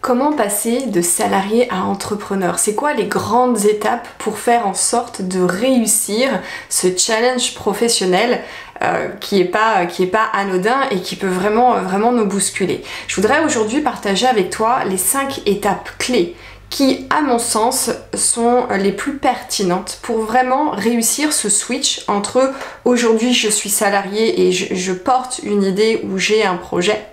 Comment passer de salarié à entrepreneur? C'est quoi les grandes étapes pour faire en sorte de réussir ce challenge professionnel qui est pas anodin et qui peut vraiment nous bousculer? Je voudrais aujourd'hui partager avec toi les 5 étapes clés qui, à mon sens, sont les plus pertinentes pour vraiment réussir ce switch entre aujourd'hui je suis salarié et je porte une idée ou j'ai un projet,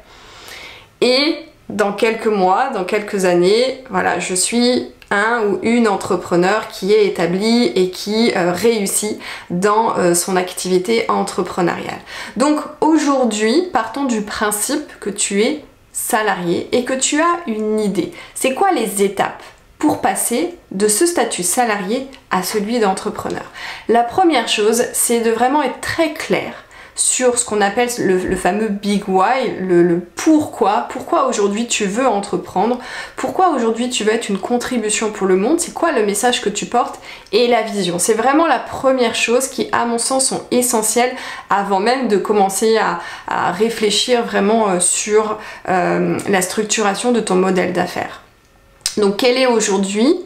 et dans quelques mois, dans quelques années, voilà, je suis un ou une entrepreneur qui est établie et qui réussit dans son activité entrepreneuriale. Donc aujourd'hui, partons du principe que tu es salarié et que tu as une idée. C'est quoi les étapes pour passer de ce statut salarié à celui d'entrepreneur? La première chose, c'est de vraiment être très clair sur ce qu'on appelle le fameux big why, le pourquoi aujourd'hui tu veux entreprendre, pourquoi aujourd'hui tu veux être une contribution pour le monde, c'est quoi le message que tu portes, et la vision. C'est vraiment la première chose qui, à mon sens, sont essentielles avant même de commencer à réfléchir vraiment sur la structuration de ton modèle d'affaires. Donc quelle est aujourd'hui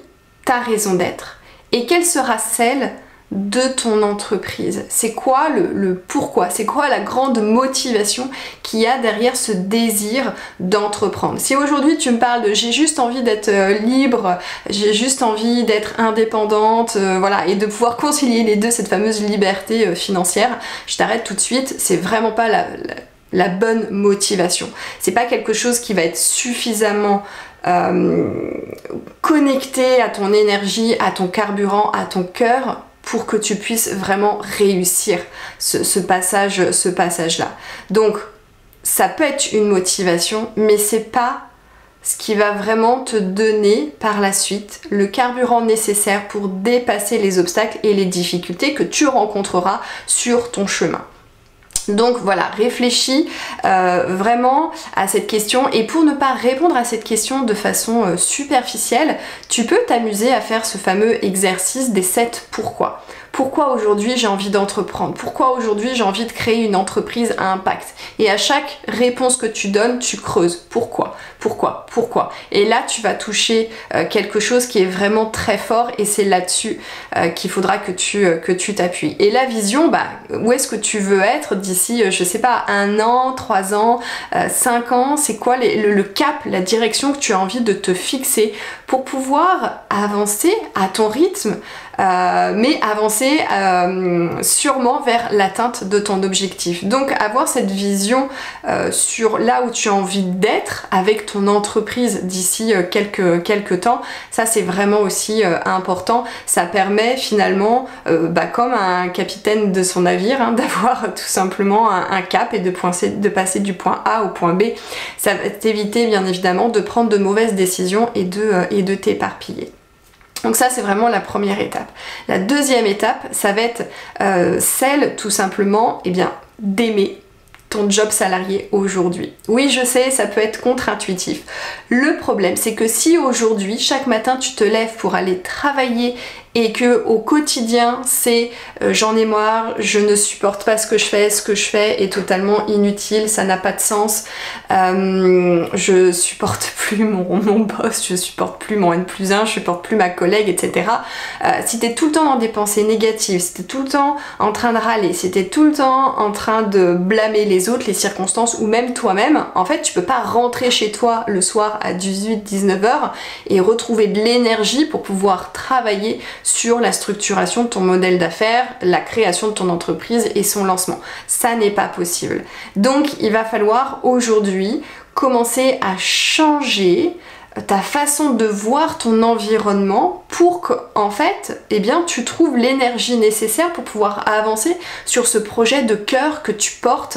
ta raison d'être et quelle sera celle de ton entreprise? C'est quoi le pourquoi? C'est quoi la grande motivation qu'il y a derrière ce désir d'entreprendre? Si aujourd'hui tu me parles de j'ai juste envie d'être libre, j'ai juste envie d'être indépendante, voilà, et de pouvoir concilier les deux, cette fameuse liberté financière, je t'arrête tout de suite, c'est vraiment pas la bonne motivation. C'est pas quelque chose qui va être suffisamment connecté à ton énergie, à ton carburant, à ton cœur pour que tu puisses vraiment réussir ce passage-là. Donc, ça peut être une motivation, mais c'est pas ce qui va vraiment te donner par la suite le carburant nécessaire pour dépasser les obstacles et les difficultés que tu rencontreras sur ton chemin. Donc voilà, réfléchis vraiment à cette question, et pour ne pas répondre à cette question de façon superficielle, tu peux t'amuser à faire ce fameux exercice des 7 pourquoi. Pourquoi aujourd'hui j'ai envie d'entreprendre? Pourquoi aujourd'hui j'ai envie de créer une entreprise à impact? Et à chaque réponse que tu donnes, tu creuses. Pourquoi? Pourquoi? Pourquoi? Et là, tu vas toucher quelque chose qui est vraiment très fort, et c'est là-dessus qu'il faudra que tu t'appuies. Et la vision, bah, où est-ce que tu veux être d'ici, je sais pas, 1 an, 3 ans, 5 ans? C'est quoi le cap, la direction que tu as envie de te fixer pour pouvoir avancer à ton rythme, mais avancer sûrement vers l'atteinte de ton objectif. Donc avoir cette vision sur là où tu as envie d'être avec ton entreprise d'ici quelques temps, ça c'est vraiment aussi important. Ça permet finalement, comme un capitaine de son navire, hein, d'avoir tout simplement un cap et de passer du point A au point B. Ça va t'éviter bien évidemment de prendre de mauvaises décisions et de t'éparpiller. Donc ça, c'est vraiment la première étape. La deuxième étape, ça va être celle tout simplement d'aimer ton job salarié aujourd'hui. Oui, je sais, ça peut être contre-intuitif. Le problème, c'est que si aujourd'hui, chaque matin, tu te lèves pour aller travailler et que au quotidien c'est j'en ai marre, je ne supporte pas ce que je fais est totalement inutile, ça n'a pas de sens, je supporte plus mon boss, je supporte plus mon N+1, je supporte plus ma collègue, etc. Si t'es tout le temps dans des pensées négatives, si t'es tout le temps en train de râler, si t'es tout le temps en train de blâmer les autres, les circonstances ou même toi-même, en fait tu peux pas rentrer chez toi le soir à 18-19 heures et retrouver de l'énergie pour pouvoir travailler sur la structuration de ton modèle d'affaires, la création de ton entreprise et son lancement. Ça n'est pas possible. Donc il va falloir aujourd'hui commencer à changer ta façon de voir ton environnement pour que, en fait, tu trouves l'énergie nécessaire pour pouvoir avancer sur ce projet de cœur que tu portes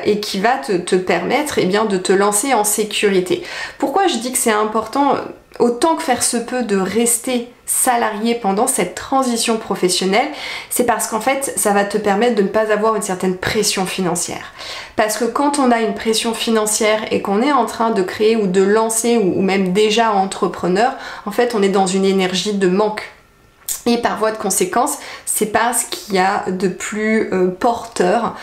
et qui va te permettre de te lancer en sécurité. Pourquoi je dis que c'est important, autant que faire se peut, de rester salarié pendant cette transition professionnelle? C'est parce qu'en fait ça va te permettre de ne pas avoir une certaine pression financière. Parce que quand on a une pression financière et qu'on est en train de créer ou de lancer ou même déjà entrepreneur, en fait on est dans une énergie de manque. Et par voie de conséquence, c'est pas ce qu'il y a de plus porteur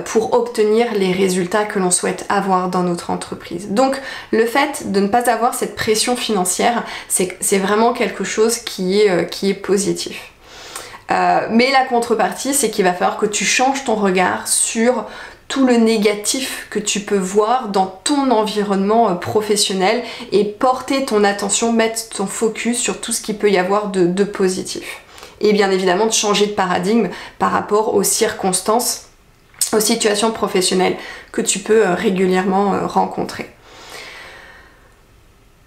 pour obtenir les résultats que l'on souhaite avoir dans notre entreprise. Donc le fait de ne pas avoir cette pression financière, c'est vraiment quelque chose qui est positif. Mais la contrepartie, c'est qu'il va falloir que tu changes ton regard sur tout le négatif que tu peux voir dans ton environnement professionnel et porter ton attention, mettre ton focus sur tout ce qu'il peut y avoir de positif. Et bien évidemment de changer de paradigme par rapport aux circonstances, aux situations professionnelles que tu peux régulièrement rencontrer.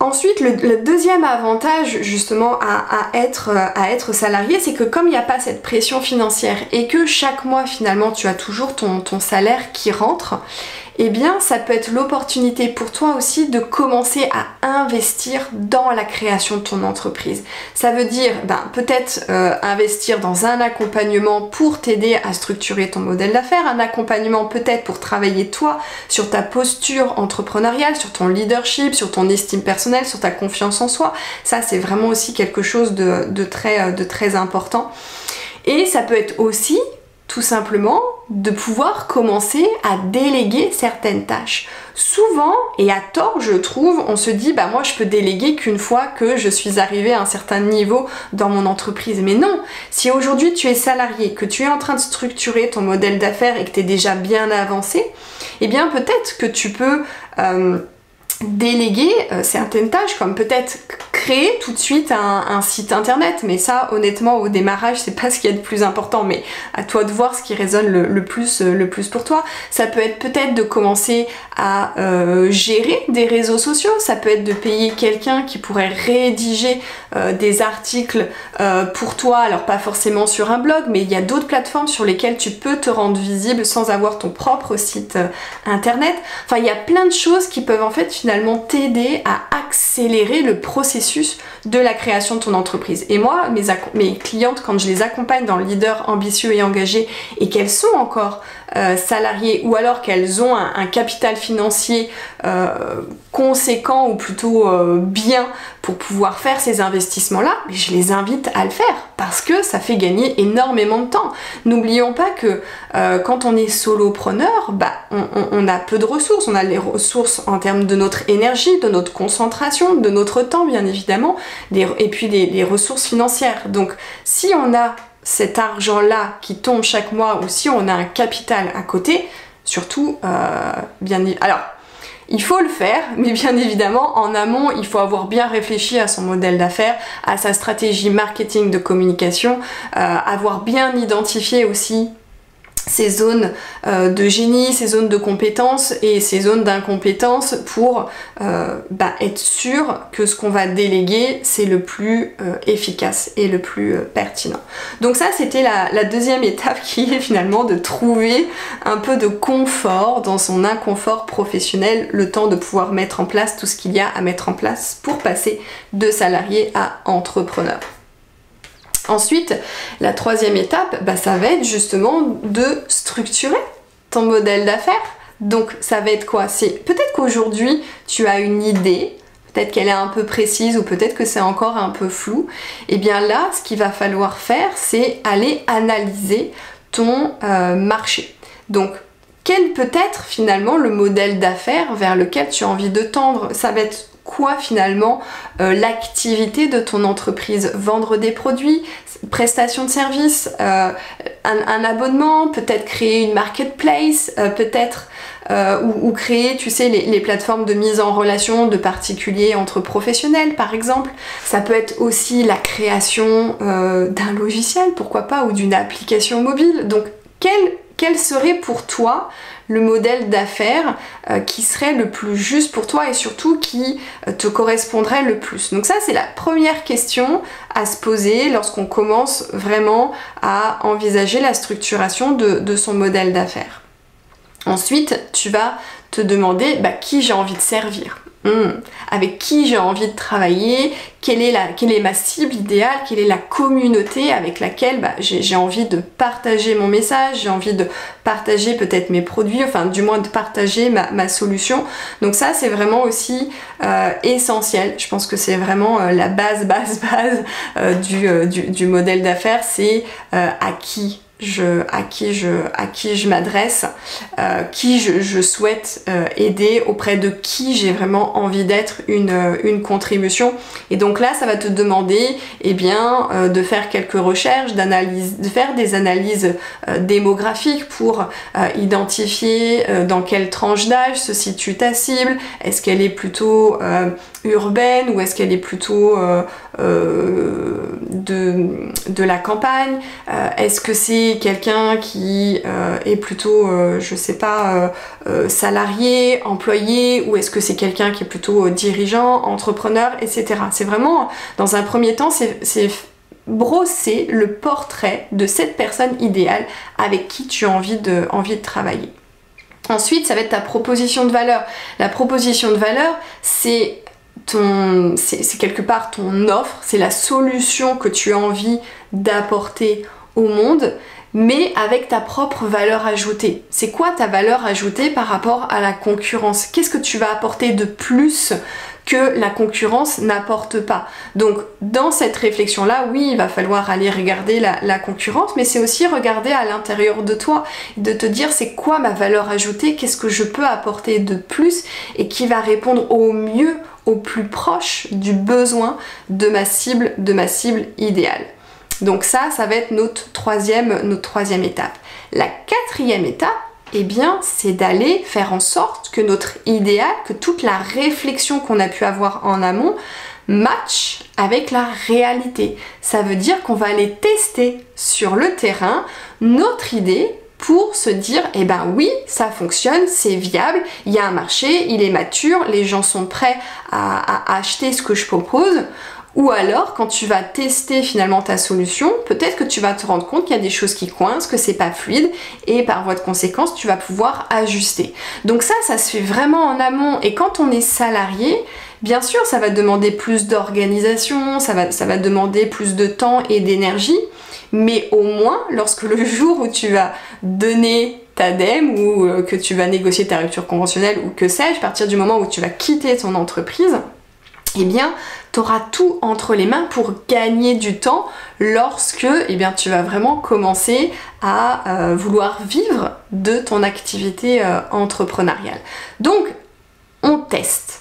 Ensuite, le deuxième avantage justement à être salarié, c'est que comme il n'y a pas cette pression financière et que chaque mois finalement tu as toujours ton salaire qui rentre, eh bien ça peut être l'opportunité pour toi aussi de commencer à investir dans la création de ton entreprise. Ça veut dire peut-être investir dans un accompagnement pour t'aider à structurer ton modèle d'affaires, un accompagnement peut-être pour travailler toi sur ta posture entrepreneuriale, sur ton leadership, sur ton estime personnelle, sur ta confiance en soi. Ça c'est vraiment aussi quelque chose de très important. Et ça peut être aussi tout simplement de pouvoir commencer à déléguer certaines tâches. Souvent, et à tort je trouve, on se dit moi je peux déléguer qu'une fois que je suis arrivée à un certain niveau dans mon entreprise. Mais non, si aujourd'hui tu es salarié, que tu es en train de structurer ton modèle d'affaires et que tu es déjà bien avancé, eh bien peut-être que tu peux déléguer certaines tâches, comme peut-être créer tout de suite un site internet, mais ça honnêtement au démarrage c'est pas ce qu'il y a de plus important, mais à toi de voir ce qui résonne le plus pour toi. Ça peut être peut-être de commencer à gérer des réseaux sociaux, ça peut être de payer quelqu'un qui pourrait rédiger des articles pour toi, alors pas forcément sur un blog, mais il y a d'autres plateformes sur lesquelles tu peux te rendre visible sans avoir ton propre site internet. Enfin il y a plein de choses qui peuvent en fait finalement t'aider à accélérer le processus de la création de ton entreprise. Et moi, mes clientes, quand je les accompagne dans le leader ambitieux et engagé et qu'elles sont encore salariées ou alors qu'elles ont un capital financier conséquent ou plutôt bien pour pouvoir faire ces investissements-là, je les invite à le faire parce que ça fait gagner énormément de temps. N'oublions pas que quand on est solopreneur, on a peu de ressources. On a les ressources en termes de notre énergie, de notre concentration, de notre temps bien évidemment, et puis les ressources financières. Donc si on a cet argent-là qui tombe chaque mois ou si on a un capital à côté, surtout alors il faut le faire, mais bien évidemment en amont il faut avoir bien réfléchi à son modèle d'affaires, à sa stratégie marketing de communication, avoir bien identifié aussi ces zones de génie, ces zones de compétences et ces zones d'incompétence pour être sûr que ce qu'on va déléguer c'est le plus efficace et le plus pertinent. Donc ça c'était la deuxième étape qui est finalement de trouver un peu de confort dans son inconfort professionnel, le temps de pouvoir mettre en place tout ce qu'il y a à mettre en place pour passer de salarié à entrepreneur. Ensuite, la troisième étape, ça va être justement de structurer ton modèle d'affaires. Donc ça va être quoi? C'est peut-être qu'aujourd'hui tu as une idée, peut-être qu'elle est un peu précise ou peut-être que c'est encore un peu flou. Et bien là, ce qu'il va falloir faire, c'est aller analyser ton marché. Donc quel peut être finalement le modèle d'affaires vers lequel tu as envie de tendre? Ça va être quoi finalement l'activité de ton entreprise? Vendre des produits, prestation de services, un abonnement, peut-être créer une marketplace, peut-être ou créer, tu sais, les plateformes de mise en relation de particuliers entre professionnels par exemple. Ça peut être aussi la création d'un logiciel, pourquoi pas, ou d'une application mobile. Donc quel serait pour toi le modèle d'affaires qui serait le plus juste pour toi et surtout qui te correspondrait le plus? Donc ça c'est la première question à se poser lorsqu'on commence vraiment à envisager la structuration de son modèle d'affaires. Ensuite tu vas te demander qui j'ai envie de servir. Avec qui j'ai envie de travailler, quelle est ma cible idéale, quelle est la communauté avec laquelle j'ai envie de partager mon message, j'ai envie de partager peut-être mes produits, enfin du moins de partager ma solution. Donc ça c'est vraiment aussi essentiel. Je pense que c'est vraiment la base du modèle d'affaires, c'est à qui je m'adresse, qui je souhaite aider, auprès de qui j'ai vraiment envie d'être une contribution. Et donc là, ça va te demander de faire quelques recherches, de faire des analyses démographiques pour identifier dans quelle tranche d'âge se situe ta cible. Est-ce qu'elle est plutôt urbaine ou est-ce qu'elle est plutôt de la campagne? Est-ce que c'est quelqu'un qui est plutôt, je sais pas, salarié, employé, ou est-ce que c'est quelqu'un qui est plutôt dirigeant, entrepreneur, etc. C'est vraiment, dans un premier temps, c'est brosser le portrait de cette personne idéale avec qui tu as envie de travailler. Ensuite, ça va être ta proposition de valeur. La proposition de valeur, c'est quelque part ton offre, c'est la solution que tu as envie d'apporter au monde, mais avec ta propre valeur ajoutée. C'est quoi ta valeur ajoutée par rapport à la concurrence? Qu'est-ce que tu vas apporter de plus que la concurrence n'apporte pas? Donc dans cette réflexion-là, oui, il va falloir aller regarder la concurrence, mais c'est aussi regarder à l'intérieur de toi, de te dire c'est quoi ma valeur ajoutée, qu'est-ce que je peux apporter de plus et qui va répondre au mieux, au plus proche du besoin de ma cible idéale. Donc ça va être notre troisième étape. La quatrième étape, c'est d'aller faire en sorte que notre idéal, que toute la réflexion qu'on a pu avoir en amont match avec la réalité. Ça veut dire qu'on va aller tester sur le terrain notre idée pour se dire, oui, ça fonctionne, c'est viable, il y a un marché, il est mature, les gens sont prêts à acheter ce que je propose. Ou alors, quand tu vas tester finalement ta solution, peut-être que tu vas te rendre compte qu'il y a des choses qui coincent, que c'est pas fluide, et par voie de conséquence, tu vas pouvoir ajuster. Donc ça se fait vraiment en amont. Et quand on est salarié, bien sûr, ça va demander plus d'organisation, ça va demander plus de temps et d'énergie, mais au moins, lorsque le jour où tu vas donner ta DEM ou que tu vas négocier ta rupture conventionnelle ou que sais-je, à partir du moment où tu vas quitter ton entreprise, tu auras tout entre les mains pour gagner du temps lorsque tu vas vraiment commencer à vouloir vivre de ton activité entrepreneuriale. Donc, on teste.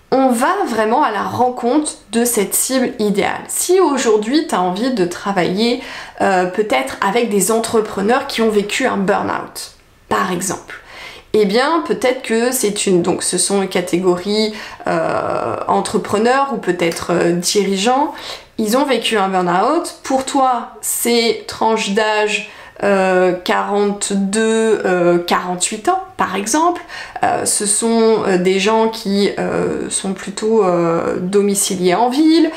On va vraiment à la rencontre de cette cible idéale. Si aujourd'hui tu as envie de travailler peut-être avec des entrepreneurs qui ont vécu un burn-out, par exemple, peut-être que ce sont une catégorie entrepreneurs ou peut-être dirigeants, ils ont vécu un burn-out. Pour toi, c'est tranche d'âge 42-48 ans par exemple. Ce sont des gens qui sont plutôt domiciliés en ville,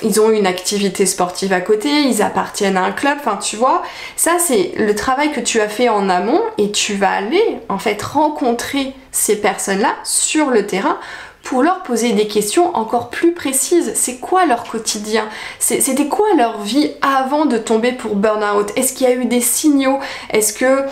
ils ont une activité sportive à côté, ils appartiennent à un club, enfin tu vois, ça c'est le travail que tu as fait en amont et tu vas aller en fait rencontrer ces personnes-là sur le terrain pour leur poser des questions encore plus précises. C'est quoi leur quotidien? C'était quoi leur vie avant de tomber pour burn-out? Est-ce qu'il y a eu des signaux? Est-ce que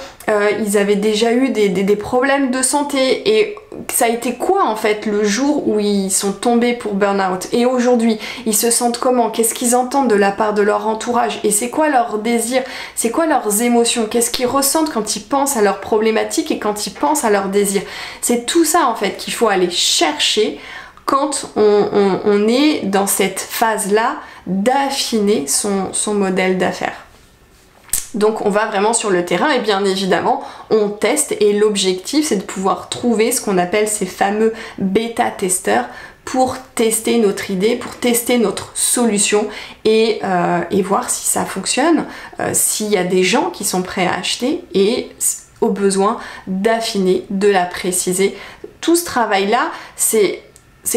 ils avaient déjà eu des problèmes de santé? Et ça a été quoi en fait le jour où ils sont tombés pour burn-out? Et aujourd'hui, ils se sentent comment? Qu'est-ce qu'ils entendent de la part de leur entourage? Et c'est quoi leurs désirs? C'est quoi leurs émotions? Qu'est-ce qu'ils ressentent quand ils pensent à leurs problématiques et quand ils pensent à leurs désirs? C'est tout ça en fait qu'il faut aller chercher quand on est dans cette phase-là d'affiner son modèle d'affaires. Donc on va vraiment sur le terrain et bien évidemment on teste et l'objectif c'est de pouvoir trouver ce qu'on appelle ces fameux bêta-testeurs pour tester notre idée, pour tester notre solution et voir si ça fonctionne, s'il y a des gens qui sont prêts à acheter et au besoin d'affiner, de la préciser. Tout ce travail-là, c'est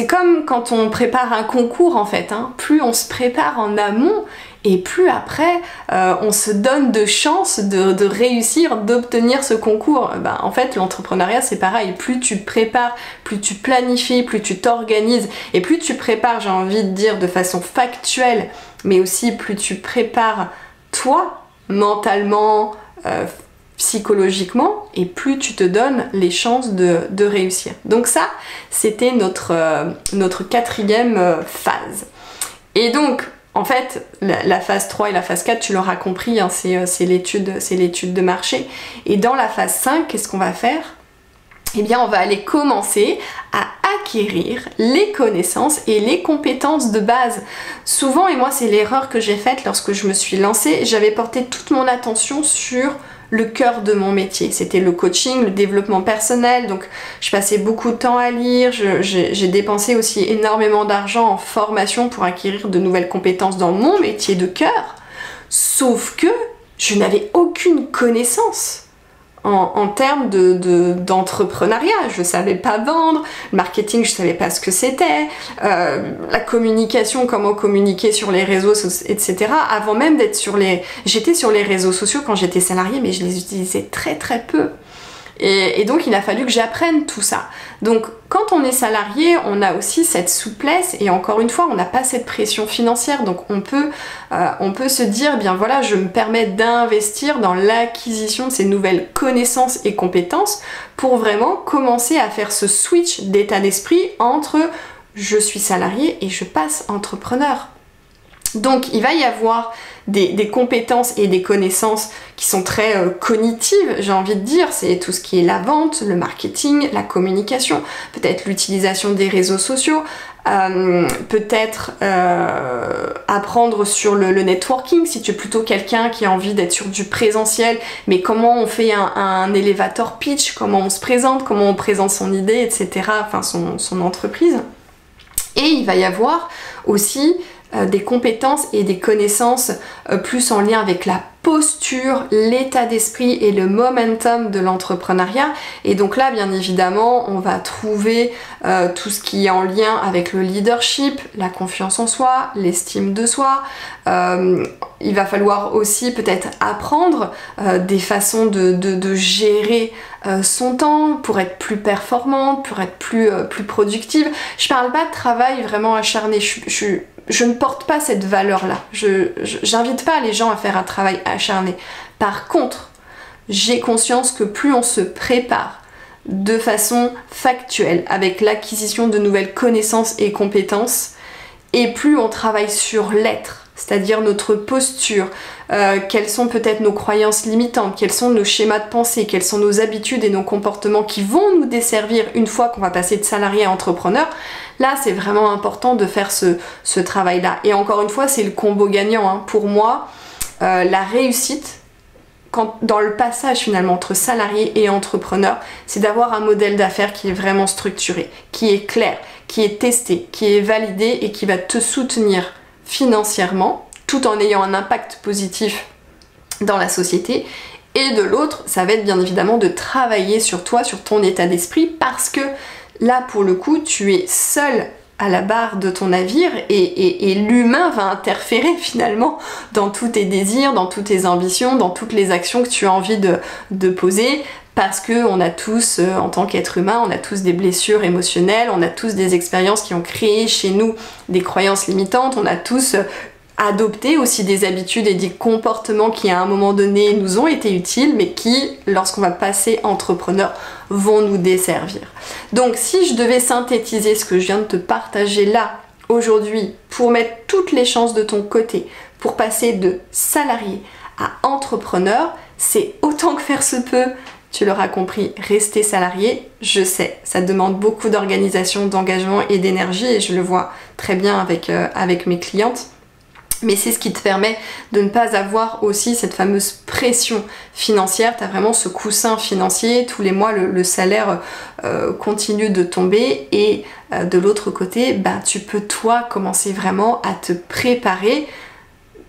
comme quand on prépare un concours en fait, hein. Plus on se prépare en amont et plus après on se donne de chances de réussir, d'obtenir ce concours. En fait, l'entrepreneuriat c'est pareil, plus tu prépares, plus tu planifies, plus tu t'organises, et plus tu prépares, j'ai envie de dire de façon factuelle, mais aussi plus tu prépares toi, mentalement, psychologiquement, et plus tu te donnes les chances de réussir. Donc ça, c'était notre quatrième phase. Et donc, en fait, la phase 3 et la phase 4, tu l'auras compris, hein, c'est l'étude de marché. Et dans la phase 5, qu'est-ce qu'on va faire? Eh bien, on va aller commencer à acquérir les connaissances et les compétences de base. Souvent, et moi c'est l'erreur que j'ai faite lorsque je me suis lancée, j'avais porté toute mon attention sur le cœur de mon métier. C'était le coaching, le développement personnel, donc je passais beaucoup de temps à lire, j'ai dépensé aussi énormément d'argent en formation pour acquérir de nouvelles compétences dans mon métier de cœur, sauf que je n'avais aucune connaissance en termes d'entrepreneuriat. Je savais pas vendre, le marketing je savais pas ce que c'était, la communication, comment communiquer sur les réseaux, etc. Avant même d'être j'étais sur les réseaux sociaux quand j'étais salariée, mais je les utilisais très très peu. Et donc il a fallu que j'apprenne tout ça. Donc quand on est salarié, on a aussi cette souplesse, et encore une fois, on n'a pas cette pression financière, donc on peut se dire, eh bien voilà, je me permets d'investir dans l'acquisition de ces nouvelles connaissances et compétences pour vraiment commencer à faire ce switch d'état d'esprit entre je suis salarié et je passe entrepreneur. Donc il va y avoir des compétences et des connaissances qui sont très cognitives, j'ai envie de dire, c'est tout ce qui est la vente, le marketing, la communication, peut-être l'utilisation des réseaux sociaux, peut-être apprendre sur le networking, si tu es plutôt quelqu'un qui a envie d'être sur du présentiel, mais comment on fait un elevator pitch, comment on se présente, comment on présente son idée, etc., enfin son entreprise. Et il va y avoir aussi des compétences et des connaissances plus en lien avec la posture, l'état d'esprit et le momentum de l'entrepreneuriat. Et donc là, bien évidemment, on va trouver tout ce qui est en lien avec le leadership, la confiance en soi, l'estime de soi. Il va falloir aussi peut-être apprendre des façons de gérer son temps pour être plus performante, pour être plus productive. Je parle pas de travail vraiment acharné, je ne porte pas cette valeur-là. J'invite pas les gens à faire un travail acharné. Par contre, j'ai conscience que plus on se prépare de façon factuelle, avec l'acquisition de nouvelles connaissances et compétences, et plus on travaille sur l'être, c'est-à-dire notre posture, quelles sont peut-être nos croyances limitantes, quels sont nos schémas de pensée, quelles sont nos habitudes et nos comportements qui vont nous desservir une fois qu'on va passer de salarié à entrepreneur. Là, c'est vraiment important de faire ce travail-là. Et encore une fois, c'est le combo gagnant, hein. Pour moi, la réussite, dans le passage finalement entre salarié et entrepreneur, c'est d'avoir un modèle d'affaires qui est vraiment structuré, qui est clair, qui est testé, qui est validé et qui va te soutenir financièrement, tout en ayant un impact positif dans la société. Et de l'autre, ça va être bien évidemment de travailler sur toi, sur ton état d'esprit, parce que là, pour le coup, tu es seul à la barre de ton navire et l'humain va interférer finalement dans tous tes désirs, dans toutes tes ambitions, dans toutes les actions que tu as envie de poser, parce que on a tous, en tant qu'être humain, on a tous des blessures émotionnelles, on a tous des expériences qui ont créé chez nous des croyances limitantes, on a tous adopter aussi des habitudes et des comportements qui à un moment donné nous ont été utiles mais qui, lorsqu'on va passer entrepreneur, vont nous desservir. Donc si je devais synthétiser ce que je viens de te partager là aujourd'hui pour mettre toutes les chances de ton côté pour passer de salarié à entrepreneur, c'est autant que faire se peut, tu l'auras compris, rester salarié. Je sais, ça demande beaucoup d'organisation, d'engagement et d'énergie et je le vois très bien avec mes clientes. Mais c'est ce qui te permet de ne pas avoir aussi cette fameuse pression financière. Tu as vraiment ce coussin financier, tous les mois le salaire continue de tomber et de l'autre côté, tu peux toi commencer vraiment à te préparer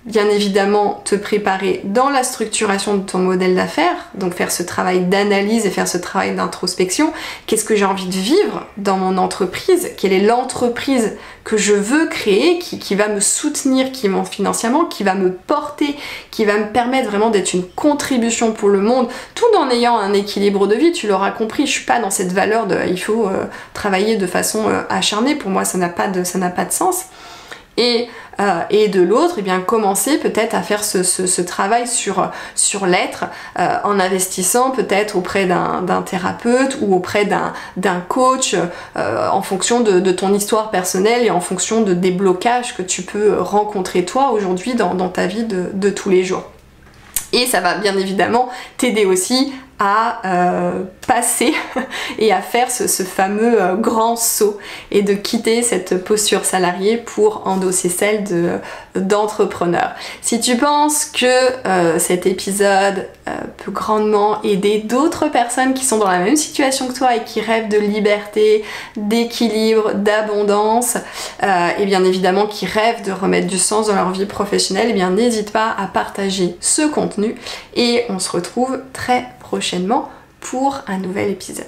bien évidemment te préparer dans la structuration de ton modèle d'affaires, donc faire ce travail d'analyse et faire ce travail d'introspection. Qu'est-ce que j'ai envie de vivre dans mon entreprise? Quelle est l'entreprise que je veux créer, qui va me soutenir financièrement, qui va me porter, qui va me permettre vraiment d'être une contribution pour le monde, tout en ayant un équilibre de vie. Tu l'auras compris, je suis pas dans cette valeur de il faut travailler de façon acharnée. Pour moi, ça n'a pas de sens. Et de l'autre, eh bien, commencer peut-être à faire ce travail sur l'être en investissant peut-être auprès d'un thérapeute ou auprès d'un coach en fonction de ton histoire personnelle et en fonction des blocages que tu peux rencontrer toi aujourd'hui dans ta vie de tous les jours. Et ça va bien évidemment t'aider aussi à passer et à faire ce fameux grand saut et de quitter cette posture salariée pour endosser celle d'entrepreneur. Si tu penses que cet épisode peut grandement aider d'autres personnes qui sont dans la même situation que toi et qui rêvent de liberté, d'équilibre, d'abondance et bien évidemment qui rêvent de remettre du sens dans leur vie professionnelle, et bien n'hésite pas à partager ce contenu et on se retrouve très prochainement pour un nouvel épisode.